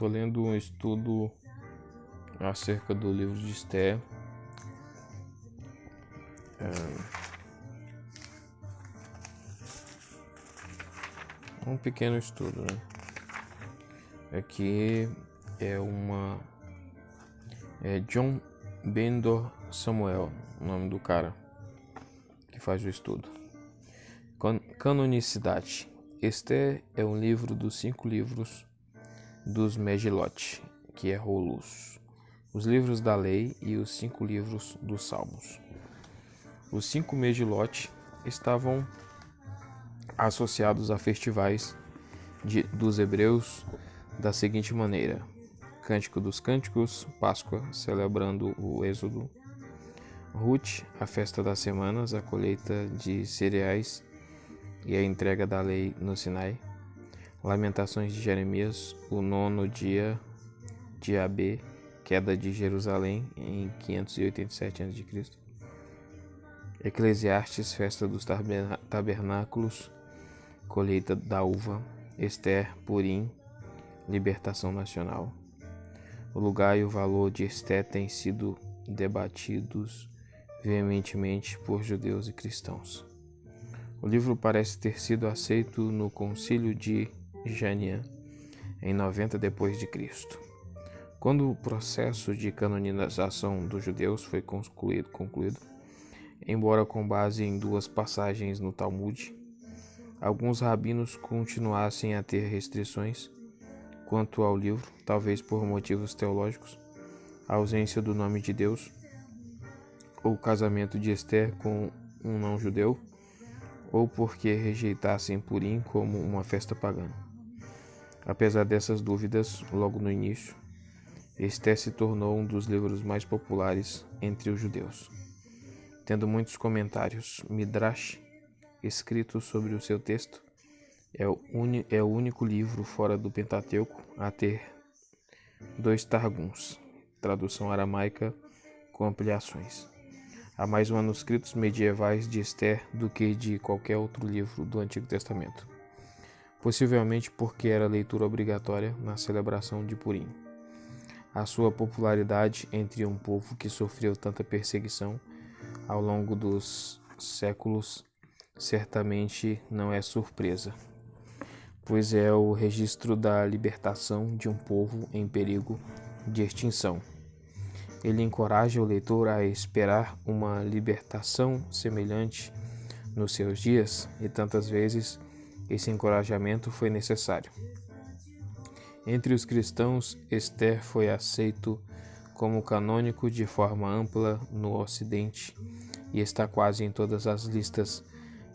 Estou lendo um estudo acerca do livro de Esther. Um pequeno estudo, né? Aqui é John Bendor Samuel, o nome do cara que faz o estudo. Canonicidade. Esther é um livro dos 5 livros dos Megilot, que é rolos, os livros da lei e os 5 livros dos Salmos. Os 5 Megilot estavam associados a festivais dos hebreus da seguinte maneira: Cântico dos Cânticos, Páscoa, celebrando o Êxodo; Ruth, a festa das semanas, a colheita de cereais e a entrega da lei no Sinai; Lamentações de Jeremias, o 9º dia de Abê, queda de Jerusalém em 587 a.C.; Eclesiastes, festa dos tabernáculos, colheita da uva; Esther, Purim, libertação nacional. O lugar e o valor de Esther têm sido debatidos veementemente por judeus e cristãos. O livro parece ter sido aceito no Concílio de Jânia em 90 d.C. Quando o processo de canonização dos judeus foi concluído, embora com base em 2 passagens no Talmud, alguns rabinos continuassem a ter restrições quanto ao livro, talvez por motivos teológicos, a ausência do nome de Deus, ou o casamento de Esther com um não-judeu, ou porque rejeitassem Purim como uma festa pagã. Apesar dessas dúvidas, logo no início, Esther se tornou um dos livros mais populares entre os judeus, tendo muitos comentários. Midrash, escrito sobre o seu texto, é o único livro fora do Pentateuco a ter 2 targums, tradução aramaica com ampliações. Há mais manuscritos medievais de Esther do que de qualquer outro livro do Antigo Testamento, possivelmente porque era leitura obrigatória na celebração de Purim. A sua popularidade entre um povo que sofreu tanta perseguição ao longo dos séculos certamente não é surpresa, pois é o registro da libertação de um povo em perigo de extinção. Ele encoraja o leitor a esperar uma libertação semelhante nos seus dias, e tantas vezes esse encorajamento foi necessário. Entre os cristãos, Esther foi aceito como canônico de forma ampla no Ocidente e está quase em todas as listas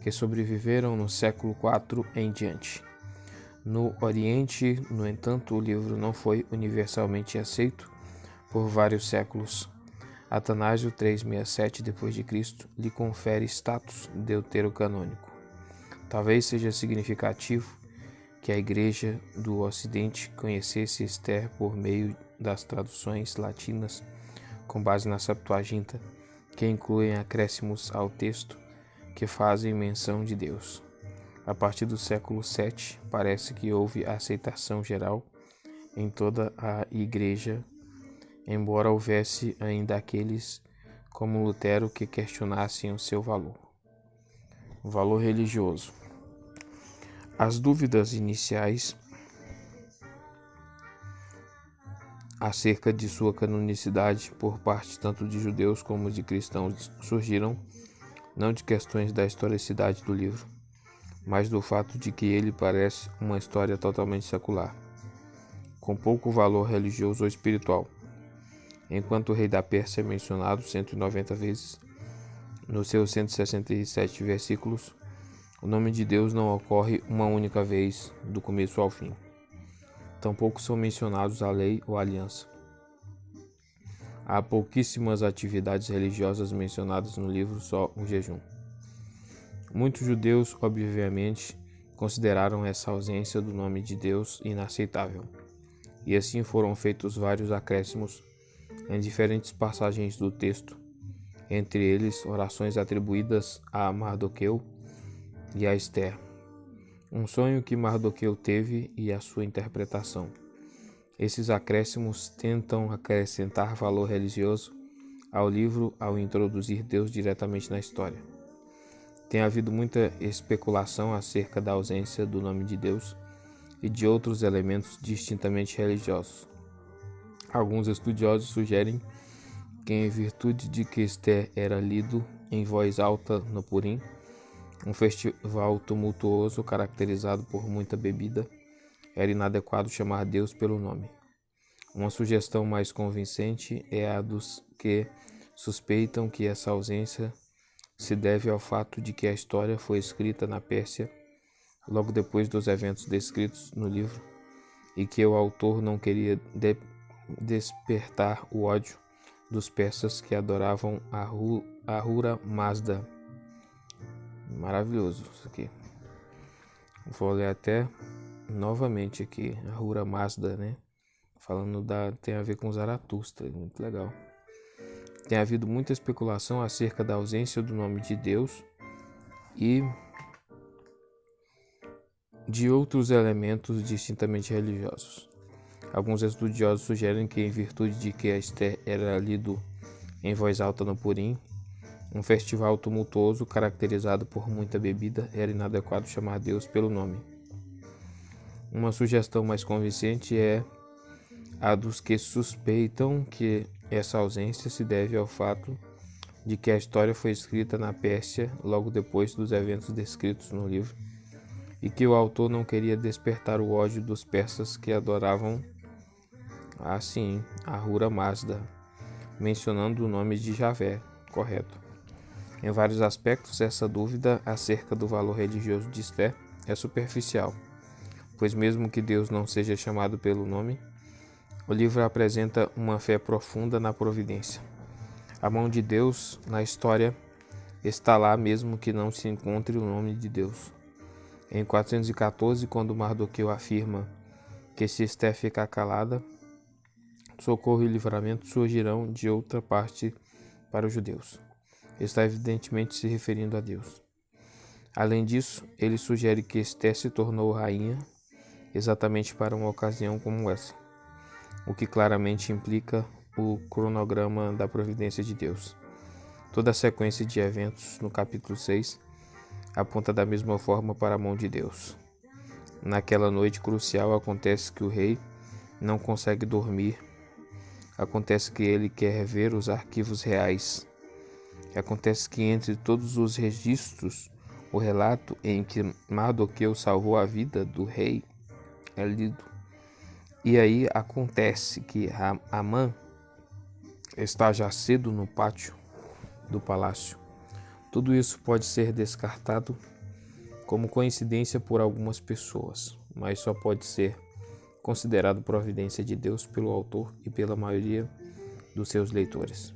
que sobreviveram no século IV em diante. No Oriente, no entanto, o livro não foi universalmente aceito por vários séculos. Atanásio, 367 d.C., lhe confere status deuterocanônico. Talvez seja significativo que a Igreja do Ocidente conhecesse Esther por meio das traduções latinas com base na Septuaginta, que incluem acréscimos ao texto que fazem menção de Deus. A partir do século VII, parece que houve aceitação geral em toda a Igreja, embora houvesse ainda aqueles, como Lutero, que questionassem o seu valor. O valor religioso. As dúvidas iniciais acerca de sua canonicidade por parte tanto de judeus como de cristãos surgiram não de questões da historicidade do livro, mas do fato de que ele parece uma história totalmente secular, com pouco valor religioso ou espiritual. Enquanto o rei da Pérsia é mencionado 190 vezes, nos seus 167 versículos, o nome de Deus não ocorre uma única vez, do começo ao fim. Tampouco são mencionados a lei ou a aliança. Há pouquíssimas atividades religiosas mencionadas no livro, só o jejum. Muitos judeus, obviamente, consideraram essa ausência do nome de Deus inaceitável, e assim foram feitos vários acréscimos em diferentes passagens do texto, entre eles orações atribuídas a Mardoqueu e a Esther, um sonho que Mardoqueu teve e a sua interpretação, Esses acréscimos tentam acrescentar valor religioso ao livro ao introduzir Deus diretamente na história. Tem havido muita especulação acerca da ausência do nome de Deus e de outros elementos distintamente religiosos. Alguns estudiosos sugerem que, em virtude de que Esther era lido em voz alta no Purim, um festival tumultuoso caracterizado por muita bebida, era inadequado chamar Deus pelo nome. Uma sugestão mais convincente é a dos que suspeitam que essa ausência se deve ao fato de que a história foi escrita na Pérsia logo depois dos eventos descritos no livro e que o autor não queria despertar o ódio dos persas que adoravam Ahura Mazda. Maravilhoso isso aqui. Vou ler até novamente aqui, Ahura Mazda, né? Tem a ver com Zaratustra, muito legal. Tem havido muita especulação acerca da ausência do nome de Deus e de outros elementos distintamente religiosos. Alguns estudiosos sugerem que, em virtude de que Esther era lido em voz alta no Purim, um festival tumultuoso caracterizado por muita bebida, era inadequado chamar Deus pelo nome. Uma sugestão mais convincente é a dos que suspeitam que essa ausência se deve ao fato de que a história foi escrita na Pérsia logo depois dos eventos descritos no livro e que o autor não queria despertar o ódio dos persas que adoravam Ahura Mazda, mencionando o nome de Javé, correto. Em vários aspectos, essa dúvida acerca do valor religioso de Esther é superficial, pois mesmo que Deus não seja chamado pelo nome, o livro apresenta uma fé profunda na providência. A mão de Deus na história está lá mesmo que não se encontre o nome de Deus. Em 414, quando Mardoqueu afirma que se Esther ficar calada, socorro e livramento surgirão de outra parte para os judeus. Está evidentemente se referindo a Deus. Além disso, ele sugere que Esther se tornou rainha exatamente para uma ocasião como essa, o que claramente implica o cronograma da providência de Deus. Toda a sequência de eventos no capítulo 6 aponta da mesma forma para a mão de Deus. Naquela noite crucial acontece que o rei não consegue dormir. Acontece que ele quer ver os arquivos reais. Acontece que entre todos os registros, o relato em que Mardoqueu salvou a vida do rei é lido. E aí acontece que Amã está já cedo no pátio do palácio. Tudo isso pode ser descartado como coincidência por algumas pessoas, mas só pode ser considerado providência de Deus pelo autor e pela maioria dos seus leitores.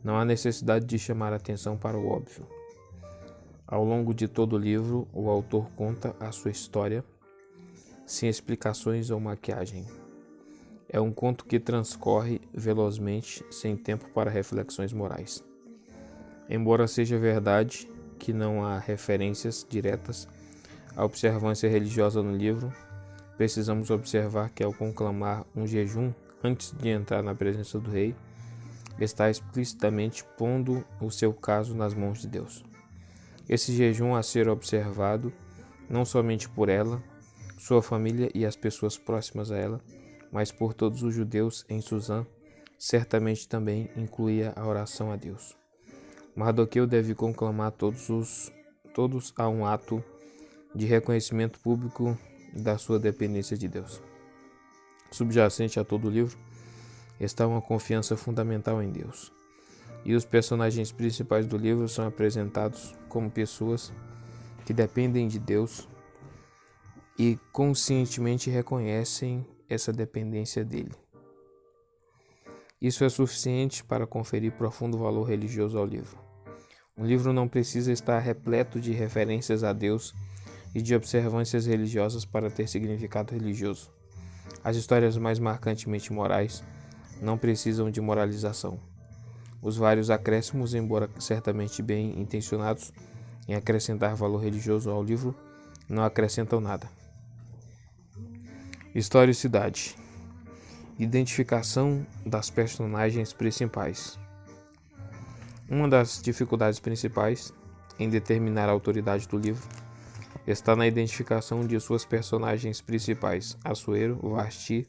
Não há necessidade de chamar atenção para o óbvio. Ao longo de todo o livro, o autor conta a sua história sem explicações ou maquiagem. É um conto que transcorre velozmente, sem tempo para reflexões morais. Embora seja verdade que não há referências diretas à observância religiosa no livro, precisamos observar que, ao conclamar um jejum antes de entrar na presença do rei, está explicitamente pondo o seu caso nas mãos de Deus. Esse jejum a ser observado não somente por ela, sua família e as pessoas próximas a ela, mas por todos os judeus em Susã, certamente também incluía a oração a Deus. Mardoqueu deve conclamar todos a um ato de reconhecimento público da sua dependência de Deus. Subjacente a todo o livro está uma confiança fundamental em Deus. E os personagens principais do livro são apresentados como pessoas que dependem de Deus e conscientemente reconhecem essa dependência dele. Isso é suficiente para conferir profundo valor religioso ao livro. Um livro não precisa estar repleto de referências a Deus e de observâncias religiosas para ter significado religioso. As histórias mais marcantemente morais não precisam de moralização. Os vários acréscimos, embora certamente bem intencionados em acrescentar valor religioso ao livro, não acrescentam nada. Historicidade. Identificação das personagens principais. Uma das dificuldades principais em determinar a autoridade do livro está na identificação de suas personagens principais, Assuero, Vasti,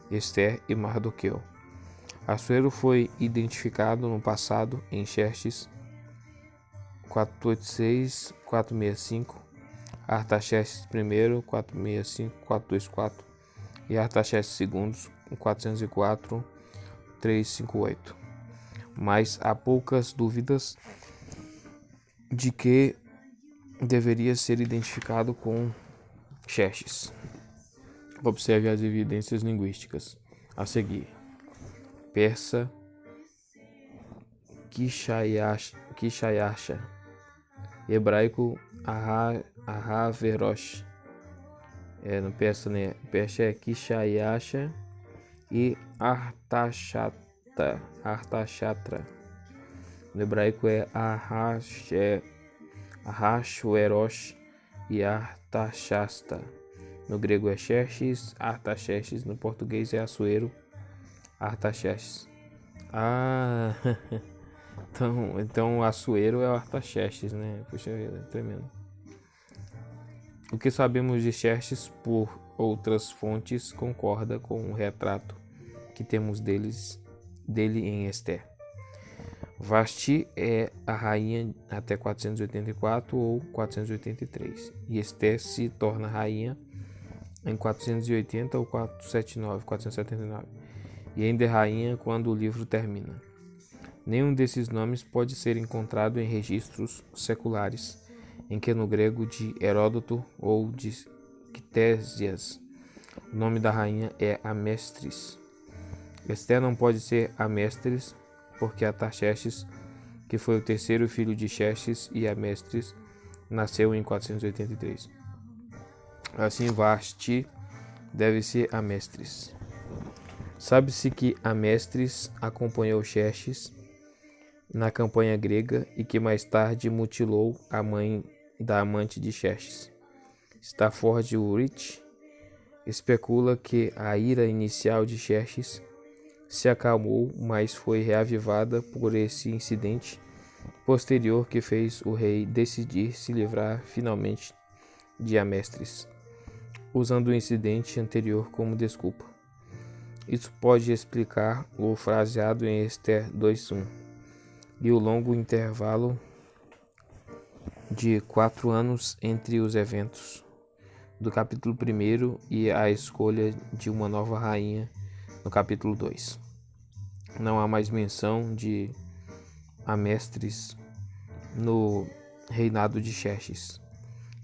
Esther e Mardoqueu. Assuero foi identificado no passado em Xerxes 486-465, Artaxerxes I 465-424 e Artaxerxes II 404-358. Mas há poucas dúvidas de que deveria ser identificado com Xerxes. Observe as evidências linguísticas a seguir. Persa, Kishayasha, hebraico, Ahaverosh, no persa, né? Persa é Kishayasha e Artashatra. No hebraico é Ahasuerosh e Artashasta. No grego é Xerxes, Artaxerxes. No português é Assuero, Artaxerxes. Então Assuero é o Artaxerxes, né? Puxa vida, tremendo. O que sabemos de Xerxes por outras fontes concorda com o retrato que temos dele em Esther. Vasti é a rainha até 484 ou 483, e Esther se torna rainha em 480 ou 479, e ainda é rainha quando o livro termina. Nenhum desses nomes pode ser encontrado em registros seculares, em que no grego de Heródoto ou de Ctésias o nome da rainha é Amestris. Esther não pode ser Amestris, porque Artaxerxes, que foi o terceiro filho de Xerxes e Amestris, nasceu em 483. Assim, Vasti deve ser Amestris. Sabe-se que Amestris acompanhou Xerxes na campanha grega e que mais tarde mutilou a mãe da amante de Xerxes. Stafford Ulrich especula que a ira inicial de Xerxes se acalmou, mas foi reavivada por esse incidente posterior que fez o rei decidir se livrar finalmente de Amestris, usando o incidente anterior como desculpa. Isso pode explicar o fraseado em Esther 2:1 e o longo intervalo de 4 anos entre os eventos do capítulo 1 e a escolha de uma nova rainha no capítulo 2. Não há mais menção de Amestris no reinado de Xerxes,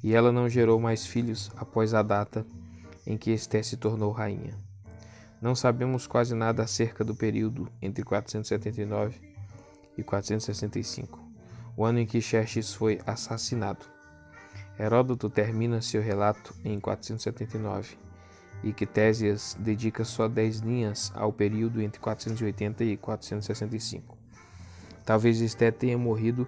e ela não gerou mais filhos após a data em que Esther se tornou rainha. Não sabemos quase nada acerca do período entre 479 e 465, o ano em que Xerxes foi assassinado. Heródoto termina seu relato em 479 e Ctésias dedica só 10 linhas ao período entre 480 e 465. Talvez Esther tenha morrido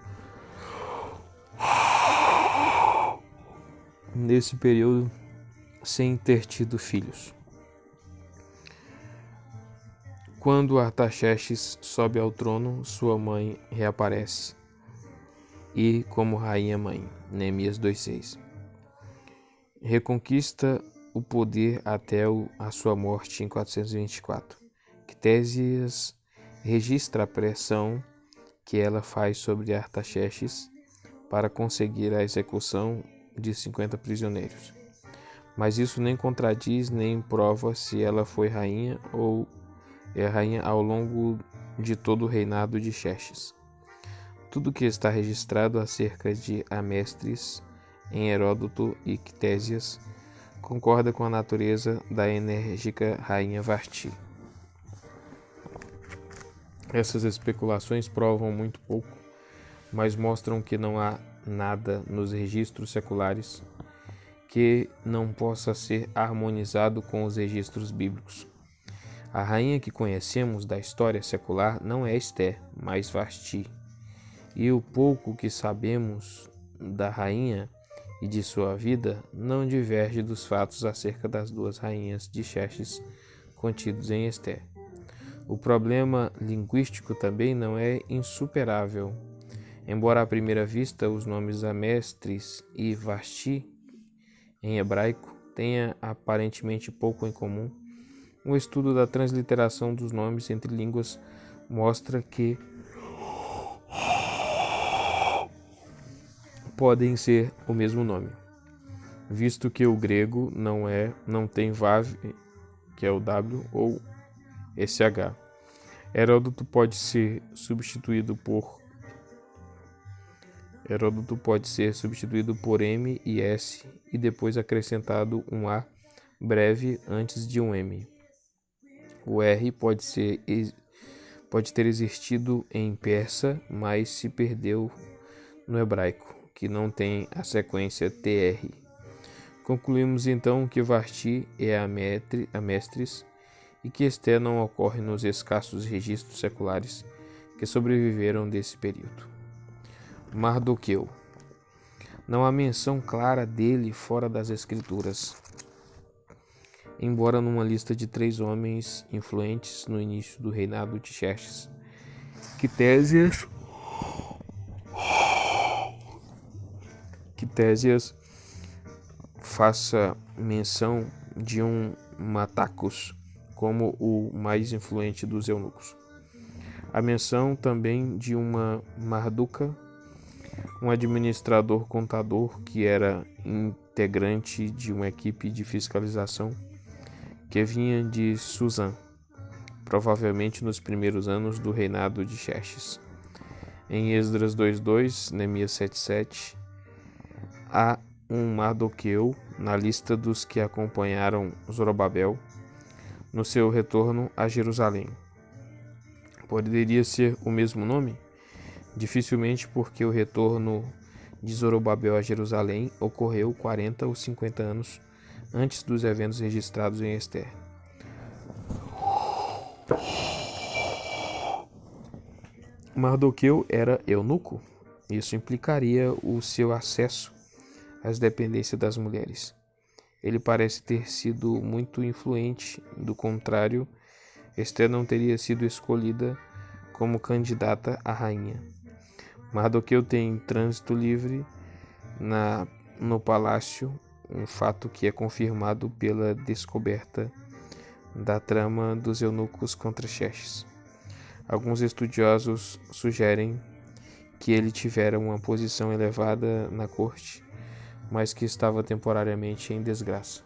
nesse período sem ter tido filhos. Quando Artaxerxes sobe ao trono, sua mãe reaparece e como rainha-mãe, Neemias 2:6. Reconquista o poder até a sua morte em 424. Ctésias registra a pressão que ela faz sobre Artaxerxes para conseguir a execução de 50 prisioneiros. Mas isso nem contradiz nem prova se ela foi rainha ou é rainha ao longo de todo o reinado de Xerxes. Tudo que está registrado acerca de Amestris em Heródoto e Ctésias concorda com a natureza da enérgica rainha Vasti. Essas especulações provam muito pouco, mas mostram que não há nada nos registros seculares que não possa ser harmonizado com os registros bíblicos. A rainha que conhecemos da história secular não é Esther, mas Vasti. E o pouco que sabemos da rainha e de sua vida não diverge dos fatos acerca das duas rainhas de Xerxes contidos em Ester. O problema linguístico também não é insuperável. Embora à primeira vista os nomes Amestris e Vashti, em hebraico, tenha aparentemente pouco em comum, um estudo da transliteração dos nomes entre línguas mostra que podem ser o mesmo nome, visto que o grego não tem vav, que é o W, ou SH. Heródoto pode ser substituído por M e S e depois acrescentado um A breve antes de um M. O R pode ter existido em persa, mas se perdeu no hebraico, que não tem a sequência TR. Concluímos então que Vashti é a Mestris e que Ester não ocorre nos escassos registros seculares que sobreviveram desse período. Mardoqueu. Não há menção clara dele fora das escrituras, embora numa lista de 3 homens influentes no início do reinado de Xerxes, Quitésias faça menção de um Matacus como o mais influente dos eunucos. A menção também de uma Marduca, um administrador contador que era integrante de uma equipe de fiscalização que vinha de Suzã, provavelmente nos primeiros anos do reinado de Xerxes. Em Esdras 2:2, Neemias 7:7, há um Mardoqueu na lista dos que acompanharam Zorobabel no seu retorno a Jerusalém. Poderia ser o mesmo nome? Dificilmente, porque o retorno de Zorobabel a Jerusalém ocorreu 40 ou 50 anos antes dos eventos registrados em Ester. Mardoqueu era eunuco? Isso implicaria o seu acesso às dependências das mulheres. Ele parece ter sido muito influente, do contrário, Ester não teria sido escolhida como candidata à rainha. Mardoqueu tem trânsito livre no palácio, um fato que é confirmado pela descoberta da trama dos eunucos contra Xerxes. Alguns estudiosos sugerem que ele tivera uma posição elevada na corte, mas que estava temporariamente em desgraça.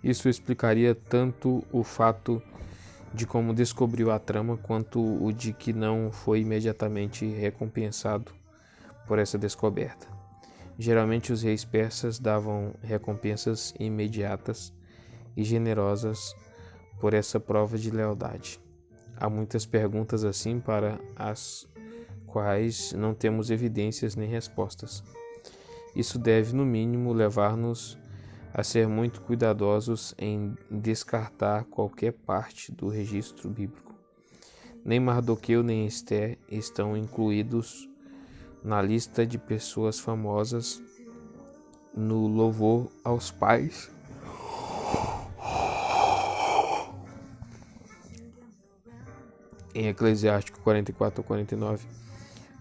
Isso explicaria tanto o fato de como descobriu a trama, quanto o de que não foi imediatamente recompensado por essa descoberta. Geralmente os reis persas davam recompensas imediatas e generosas por essa prova de lealdade. Há muitas perguntas assim para as quais não temos evidências nem respostas. Isso deve, no mínimo, levar-nos a ser muito cuidadosos em descartar qualquer parte do registro bíblico. Nem Mardoqueu nem Ester estão incluídos na lista de pessoas famosas no louvor aos pais em Eclesiástico 44 ou 49,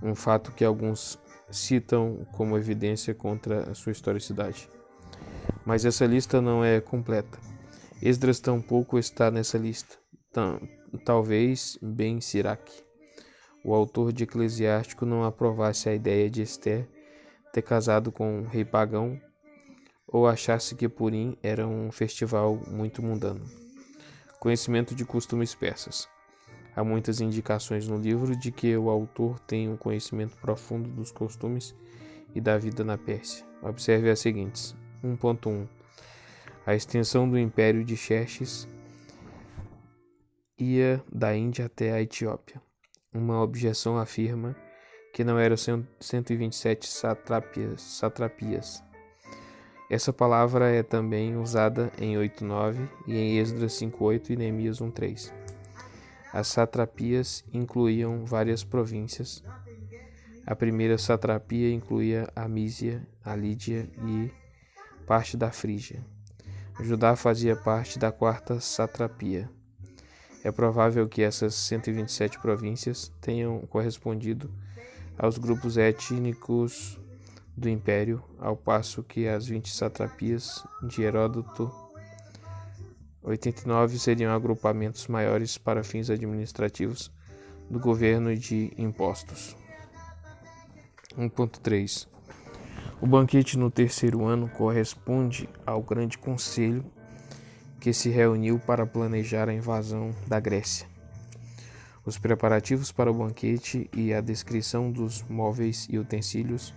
um fato que alguns citam como evidência contra a sua historicidade. Mas essa lista não é completa. Esdras tampouco está nessa lista. Talvez Ben Sirac, o autor de Eclesiástico, não aprovasse a ideia de Ester ter casado com um rei pagão ou achasse que Purim era um festival muito mundano. Conhecimento de costumes persas. Há muitas indicações no livro de que o autor tem um conhecimento profundo dos costumes e da vida na Pérsia. Observe as seguintes. 1.1. A extensão do império de Xerxes ia da Índia até a Etiópia. Uma objeção afirma que não eram 127 satrapias. Essa palavra é também usada em 8.9 e em Esdras 5.8 e Neemias 1.3. As satrapias incluíam várias províncias. A primeira satrapia incluía a Mísia, a Lídia e parte da Frígia. Judá fazia parte da quarta satrapia. É provável que essas 127 províncias tenham correspondido aos grupos étnicos do Império, ao passo que as 20 satrapias de Heródoto 89 seriam agrupamentos maiores para fins administrativos do governo e de impostos. 1.3 O banquete no terceiro ano corresponde ao grande conselho que se reuniu para planejar a invasão da Grécia. Os preparativos para o banquete e a descrição dos móveis e utensílios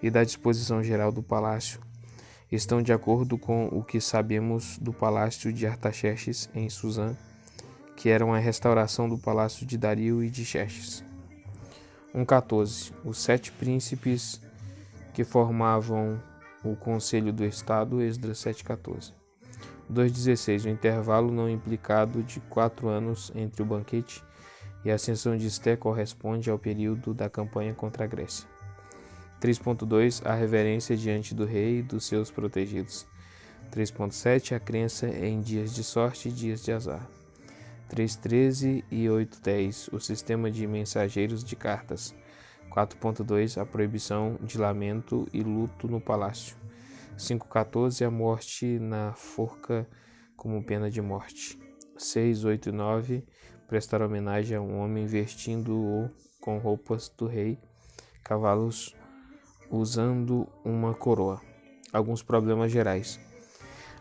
e da disposição geral do palácio estão de acordo com o que sabemos do palácio de Artaxerxes em Suzã, que era uma restauração do palácio de Dario e de Xerxes. 1.14 Os 7 príncipes que formavam o Conselho do Estado, Esdras 7.14. 2.16 O intervalo não implicado de 4 anos entre o banquete e a ascensão de Esté corresponde ao período da campanha contra a Grécia. 3.2 A reverência diante do rei e dos seus protegidos. 3.7 A crença em dias de sorte e dias de azar. 3.13 e 8.10 O sistema de mensageiros de cartas. 4.2 A proibição de lamento e luto no palácio. 5.14 A morte na forca como pena de morte. 6, 8 e 9 Prestar homenagem a um homem vestindo-o com roupas do rei, cavalos usando uma coroa. Alguns problemas gerais.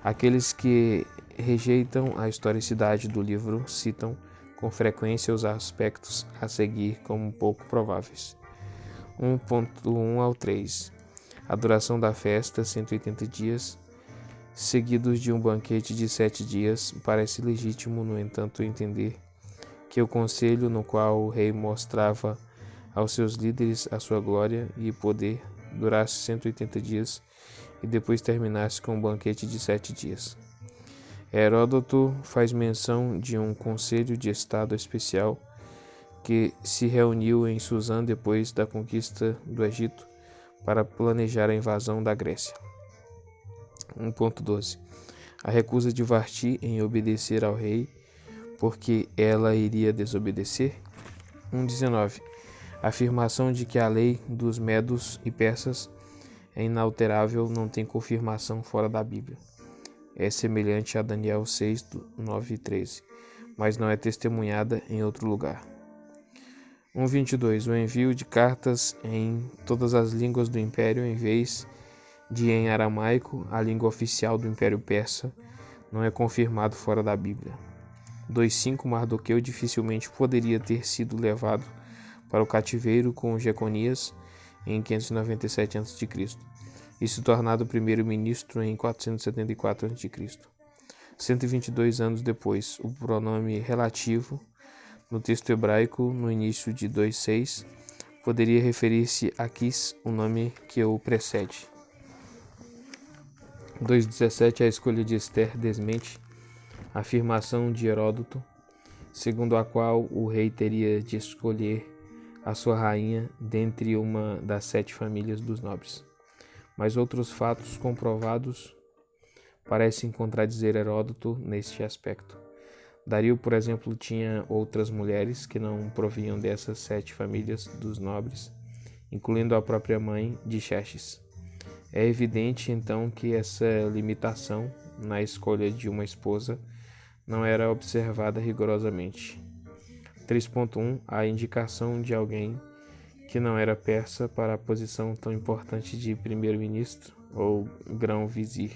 Aqueles que rejeitam a historicidade do livro citam com frequência os aspectos a seguir como pouco prováveis. 1.1 ao 3 A duração da festa, 180 dias, seguidos de um banquete de 7 dias, parece legítimo, no entanto, entender que o conselho no qual o rei mostrava aos seus líderes a sua glória e poder durasse 180 dias e depois terminasse com um banquete de 7 dias. Heródoto faz menção de um conselho de estado especial que se reuniu em Suzã depois da conquista do Egito para planejar a invasão da Grécia. 1.12 A recusa de Varti em obedecer ao rei, porque ela iria desobedecer. 1.19 A afirmação de que a lei dos medos e persas é inalterável não tem confirmação fora da Bíblia. É semelhante a Daniel 6, 9 e 13, mas não é testemunhada em outro lugar. 1.22 O envio de cartas em todas as línguas do Império, em vez de em aramaico, a língua oficial do Império Persa, não é confirmado fora da Bíblia. 2.5 Mardoqueu dificilmente poderia ter sido levado para o cativeiro com Jeconias em 597 a.C. e se tornado primeiro-ministro em 474 a.C. 122 anos depois, o pronome relativo no texto hebraico, no início de 2.6, poderia referir-se a Quis, o nome que o precede. 2.17 A escolha de Ester desmente a afirmação de Heródoto, segundo a qual o rei teria de escolher a sua rainha dentre uma das 7 famílias dos nobres. Mas outros fatos comprovados parecem contradizer Heródoto neste aspecto. Dario, por exemplo, tinha outras mulheres que não provinham dessas 7 famílias dos nobres, incluindo a própria mãe de Xerxes. É evidente, então, que essa limitação na escolha de uma esposa não era observada rigorosamente. 3.1 A indicação de alguém que não era persa para a posição tão importante de primeiro-ministro ou grão-vizir.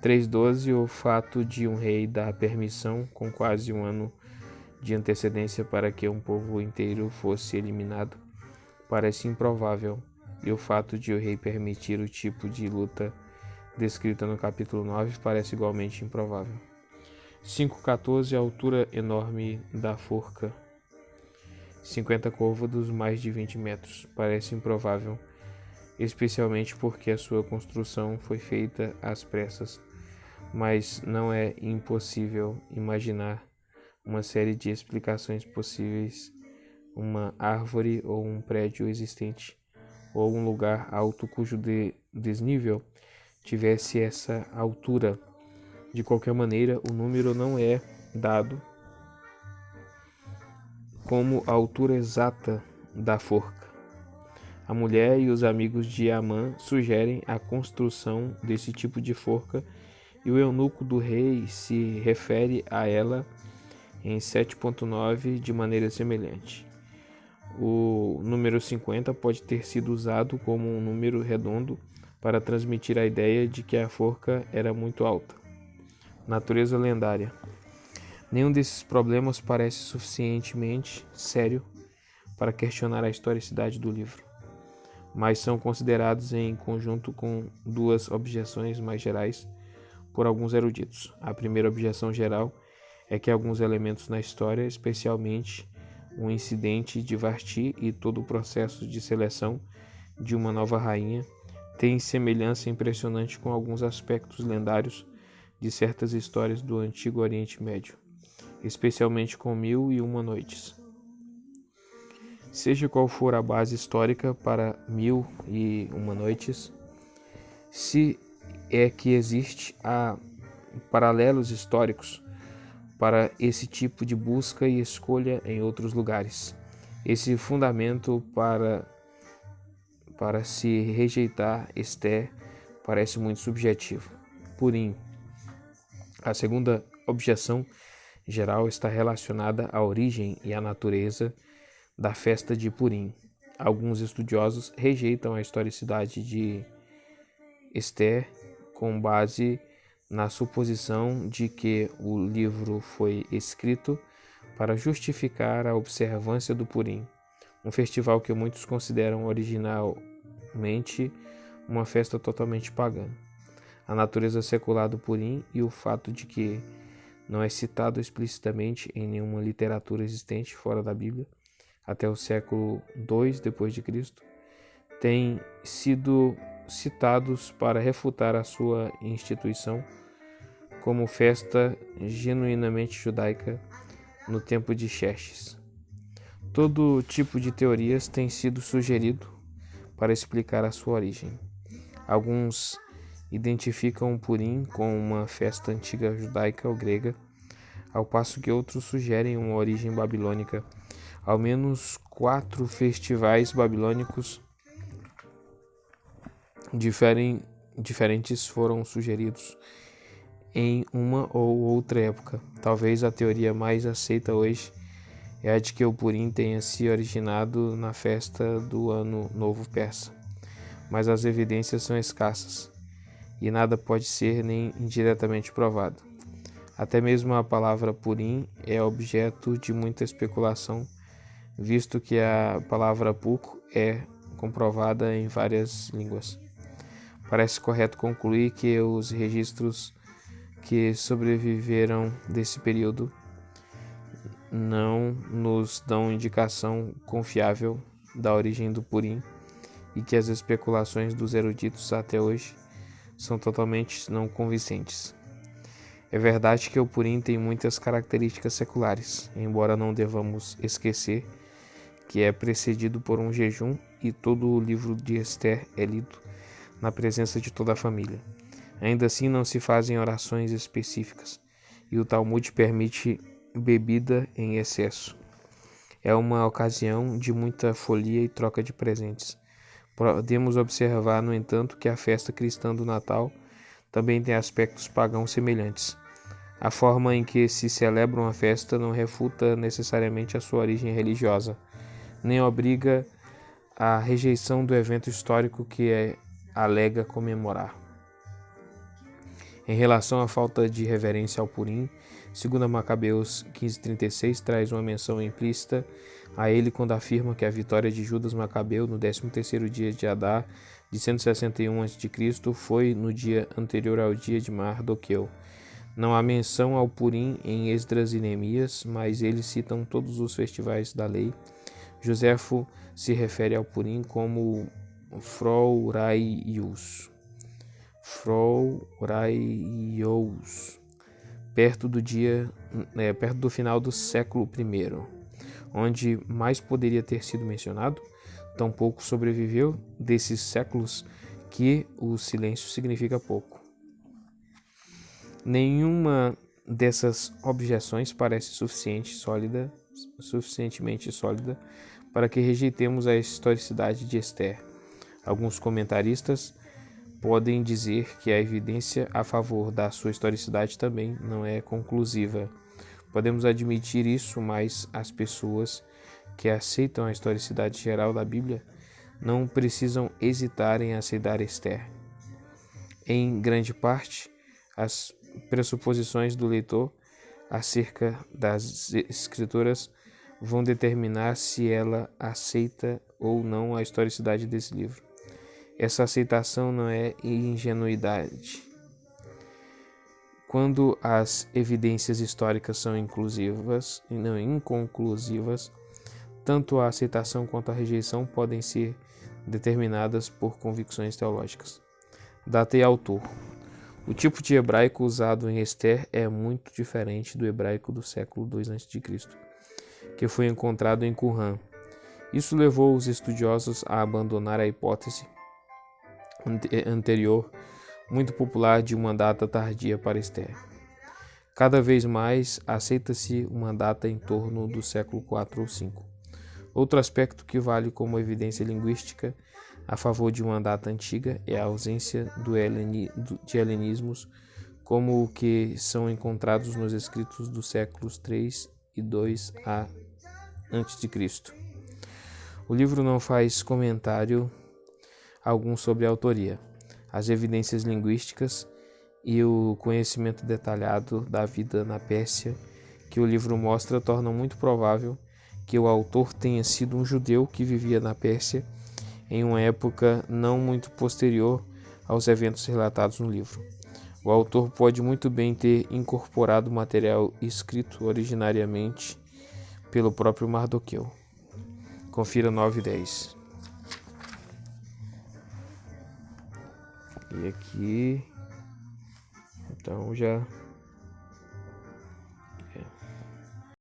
3.12 O fato de um rei dar permissão com quase um ano de antecedência para que um povo inteiro fosse eliminado parece improvável, e o fato de o rei permitir o tipo de luta descrita no capítulo 9 parece igualmente improvável. 5.14 A altura enorme da forca, 50 côvados, mais de 20 metros, parece improvável, especialmente porque a sua construção foi feita às pressas, mas não é impossível imaginar uma série de explicações possíveis: uma árvore ou um prédio existente, ou um lugar alto cujo desnível tivesse essa altura. De qualquer maneira, o número não é dado como a altura exata da forca. A mulher e os amigos de Amã sugerem a construção desse tipo de forca e o eunuco do rei se refere a ela em 7.9 de maneira semelhante. O número 50 pode ter sido usado como um número redondo para transmitir a ideia de que a forca era muito alta. Natureza lendária. Nenhum desses problemas parece suficientemente sério para questionar a historicidade do livro, mas são considerados em conjunto com duas objeções mais gerais por alguns eruditos. A primeira objeção geral é que alguns elementos na história, especialmente o incidente de Vashti e todo o processo de seleção de uma nova rainha, têm semelhança impressionante com alguns aspectos lendários de certas histórias do Antigo Oriente Médio, especialmente com 1001 Noites. Seja qual for a base histórica para 1001 Noites, se é que existe paralelos históricos para esse tipo de busca e escolha em outros lugares. Esse fundamento para se rejeitar Esther parece muito subjetivo. Purim. A segunda objeção geral está relacionada à origem e à natureza da festa de Purim. Alguns estudiosos rejeitam a historicidade de Esther com base na suposição de que o livro foi escrito para justificar a observância do Purim, um festival que muitos consideram originalmente uma festa totalmente pagã. A natureza secular do Purim e o fato de que não é citado explicitamente em nenhuma literatura existente fora da Bíblia até o século II d.C., têm sido citados para refutar a sua instituição como festa genuinamente judaica no tempo de Xerxes. Todo tipo de teorias tem sido sugerido para explicar a sua origem. Alguns identificam o Purim com uma festa antiga judaica ou grega, ao passo que outros sugerem uma origem babilônica. Ao menos 4 festivais babilônicos diferentes foram sugeridos em uma ou outra época. Talvez a teoria mais aceita hoje é a de que o Purim tenha se originado na festa do Ano Novo Persa, mas as evidências são escassas e nada pode ser nem indiretamente provado. Até mesmo a palavra Purim é objeto de muita especulação, visto que a palavra Puco é comprovada em várias línguas. Parece correto concluir que os registros que sobreviveram desse período não nos dão indicação confiável da origem do Purim e que as especulações dos eruditos até hoje são totalmente não convincentes. É verdade que o Purim tem muitas características seculares, embora não devamos esquecer que é precedido por um jejum e todo o livro de Esther é lido na presença de toda a família. Ainda assim, não se fazem orações específicas, e o Talmud permite bebida em excesso. É uma ocasião de muita folia e troca de presentes. Podemos observar, no entanto, que a festa cristã do Natal também tem aspectos pagãos semelhantes. A forma em que se celebra uma festa não refuta necessariamente a sua origem religiosa, nem obriga à rejeição do evento histórico que alega comemorar. Em relação à falta de reverência ao Purim, 2 Macabeus 15:36 traz uma menção implícita a ele quando afirma que a vitória de Judas Macabeu no 13º dia de Adar de 161 a.C. foi no dia anterior ao dia de Mardoqueu. Não há menção ao Purim em Esdras e Neemias, mas eles citam todos os festivais da lei. Joséfo se refere ao Purim como Frouraios, perto do final do século I, onde mais poderia ter sido mencionado. Tampouco sobreviveu desses séculos que o silêncio significa pouco. Nenhuma dessas objeções parece suficientemente sólida para que rejeitemos a historicidade de Esther. Alguns comentaristas podem dizer que a evidência a favor da sua historicidade também não é conclusiva. Podemos admitir isso, mas as pessoas que aceitam a historicidade geral da Bíblia não precisam hesitar em aceitar Esther. Em grande parte, as pressuposições do leitor acerca das Escrituras vão determinar se ela aceita ou não a historicidade desse livro. Essa aceitação não é ingenuidade. Quando as evidências históricas são inconclusivas, tanto a aceitação quanto a rejeição podem ser determinadas por convicções teológicas. Data e autor. O tipo de hebraico usado em Esther é muito diferente do hebraico do século II a.C., que foi encontrado em Qumran. Isso levou os estudiosos a abandonar a hipótese anterior, muito popular, de uma data tardia para Esther. Cada vez mais aceita-se uma data em torno do século IV ou V. Outro aspecto que vale como evidência linguística a favor de uma data antiga é a ausência de helenismos como o que são encontrados nos escritos dos séculos III e II a.C. O livro não faz comentário algum sobre a autoria. As evidências linguísticas e o conhecimento detalhado da vida na Pérsia que o livro mostra tornam muito provável que o autor tenha sido um judeu que vivia na Pérsia em uma época não muito posterior aos eventos relatados no livro. O autor pode muito bem ter incorporado material escrito originariamente pelo próprio Mardoqueu. Confira 9 e 10. E aqui, então já